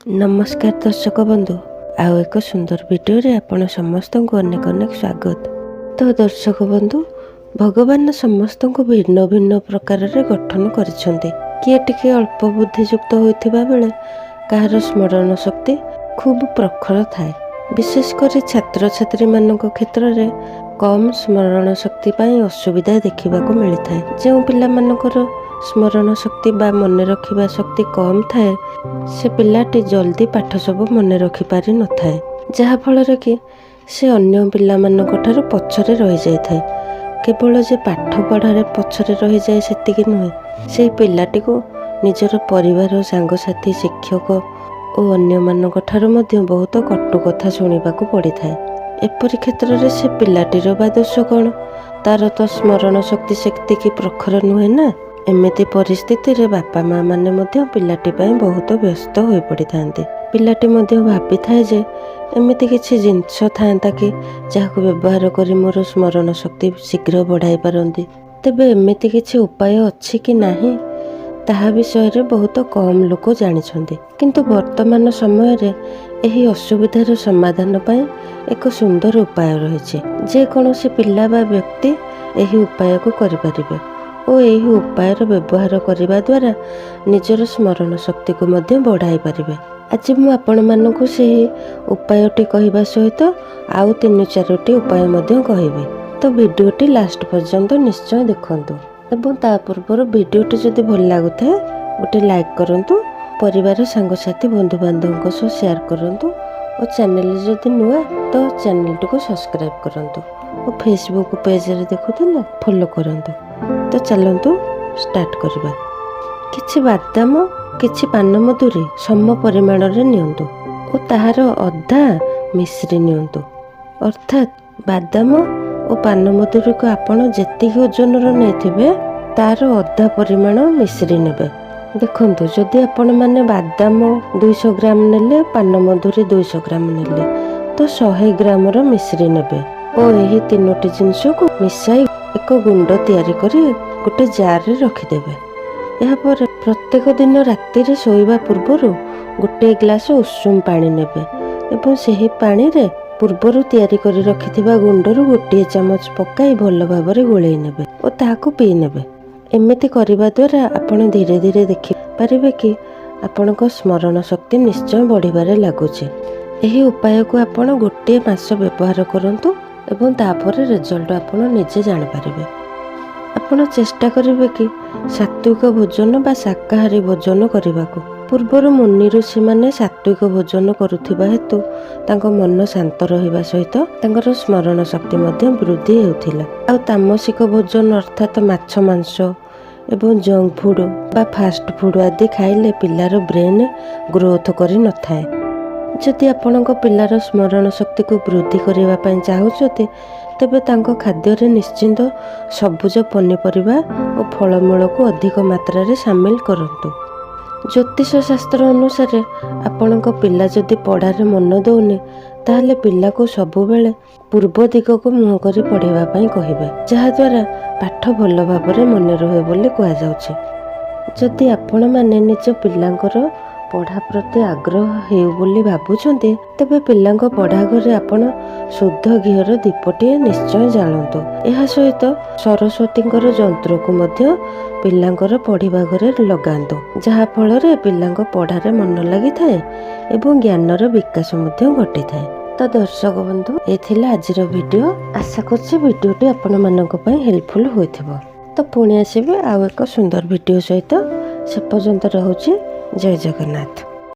नमस्कार दर्शक बंधु आउ एक सुंदर वीडियो रे आपण समस्त को अनेक अनेक स्वागत। तो दर्शक बंधु भगवान समस्त को भिन्न भिन्न प्रकार रे गठन करिसेंती। किए टिके अल्प बुद्धियुक्त होइथिबा बेले कहार स्मरण शक्ति खूब प्रखर थाए। विशेषकर छात्र छात्री मानक क्षेत्र रे कम स्मरण शक्ति पाई असुविधा देखा मिलता है। जो पिला मानकर स्मरण शक्ति बा मन रखिबा शक्ति कम थाए से पिलाटी जल्दी पाठ सब मन रखि पारि न थाए, जहा फल कि से अन्य पिला मानक ठारू पछरे रहि जाय थाए। केवल जे पाठ पढ़ारे पछरे रहि जाए सेतिकी नुहे, से पिलाटी को निजर परिवार सांगसाथी शिक्षक और अन्य मानक ठारू मध्य बहुत कटु कथा शुणिबाकू पड़ी थाए। एपरि क्षेत्र रे से पिलाटीर बा दोष कौन, तार तो स्मरण शक्ति सेतिकी प्रखर नुहे ना। एमिति परिस्थिति रे बापा माँ माने मध्य पिलाटी पाई बहुत व्यस्त हो पड़ी थांते। पिलाटी मध्य भाबी थाए जे एमिति किछि जिनिष थांता कि जाहाको व्यवहार करी मोर स्मरण शक्ति शीघ्र बढ़ाई पारंती, तेबे एमिति किछि उपाय अछि कि नाही ताहा विषय रे बहुत कम लोक जानिछन्ति। किंतु वर्तमान समय रे एही असुविधार समाधान पाई एक सुंदर उपाय रहिछि। जे कोनोसी पिला बा व्यक्ति एही उपाय को करि परिबे और यही उपाय व्यवहार करने द्वारा निजर स्मरण शक्ति को मध्य बढ़ाई पारिबे। आज मु आपण मानकु सेही उपायटी कहबा सहित आउ 3-4टी उपाय मध्य कहबी। तो वीडियोटी लास्ट पर्यंत निश्चय देखंतु एवं ता पूर्व वीडियोटी जदि भल लागुଥାଏ गोटे लाइक करंतु, परिवार सांगसाथी बंधु बांधवों सह शेयर करंतु और चैनल जदि नुआ तो चैनल को सब्सक्राइब करंतु और फेसबुक पेज रे देखुथिले फॉलो करंतु। तो चलंतु स्टार्ट करबा। किछि बादाम किछि पान मधुरी सम परिमाण रे नियंतु और ताहार अधा मिश्री नियंतु। अर्थात बादाम और पान मधुरी को आपण जेतिक ओजन रो नेथिबे तार अधा परिमाण मिश्री नेबे। देखंतु जदि आपण माने बादाम 200 ग्राम नेले, पान मधुरी 200 ग्राम नेले तो 100 ग्राम रो मिश्री नेबे और यही तीनोटी जिनिस को मिसाई एक गुंड तैयारी करी गोटे जार रे रखिदेवे। यह पर प्रत्येक दिन राति रे सोइबा पूर्वरु गोटे ग्लास उषुम पानी नेबे एवं सेही पानी रे पूर्वरु तैयारी करी रखिथिबा गुंडरु गोटे चामच पकाई भल भाबरे गोळेई नेबे और ताहाकू पी नेबे। एमिति करिबा द्वारा आपण धीरे धीरे देखि पारिबे कि आपणको स्मरण शक्ति निश्चय बढ़िबारे लागुछि। एही उपाय को आपण गोटे मास व्यवहार करंतु एवं तापर रिजल्ट आपण निजे जानि पारिबे। आपण चेष्टा करिबे कि सात्विक भोजन बा शाकाहारी भोजन करिबाकू। पूर्वर मुनि ऋषि माने सात्विक भोजन करुथिबा हेतु तांको मन शांत रहिबा सहित तांकर स्मरण शक्ति मध्ये वृद्धि हेउथिला। आ तामसिक भोजन अर्थात माछ मांस एवं जंक फूड बा फास्ट फूड आदि खाइले पिलार ब्रेन ग्रोथ करि न थाए। जदि आपणक पिलार स्मरण शक्ति को वृद्धि करने पाई चाहूते तेबे तांको खाद्य रे निश्चिंत सबुज पनीपरिबा और फलमूल को अधिक मात्रा रे शामिल करंतु। ज्योतिष शास्त्र अनुसार आपणक पिला जदि पढ़ारे मन दौने ताहले पिला को सबु बेले पूर्व दिग को मुह करी पढ़ाइबा पाई कहिबे, जहा द्वारा पाठ भल भाबरे मन रहे बोली कहा जाउछि। जदि आपण माने निज पिलांकर पढ़ा प्रति आग्रह हेउ बोली भाबुछन्ते तेबे पिलांको पढ़ा घरे आपण शुद्ध घीर दीपटी निश्चय जालंतु। एहा सहित सरस्वतींकर जंत्र को मध्य पिलांकर पढ़िबा घरे लगांतु, जहा फल रे पिलांको पढ़ारे मन लागि थाए एवं ज्ञानर विकास मध्य घटी थाए। तो दर्शक बंधु ए थिला आजिर वीडियो। आशा करछि वीडियोटी आपण मानक पई हेल्पफुल होइथिबो। तो पुणी आसीबे आउ एक सुंदर वीडियो सहित। से पर्यंत रहुछि। जय जगन्नाथ।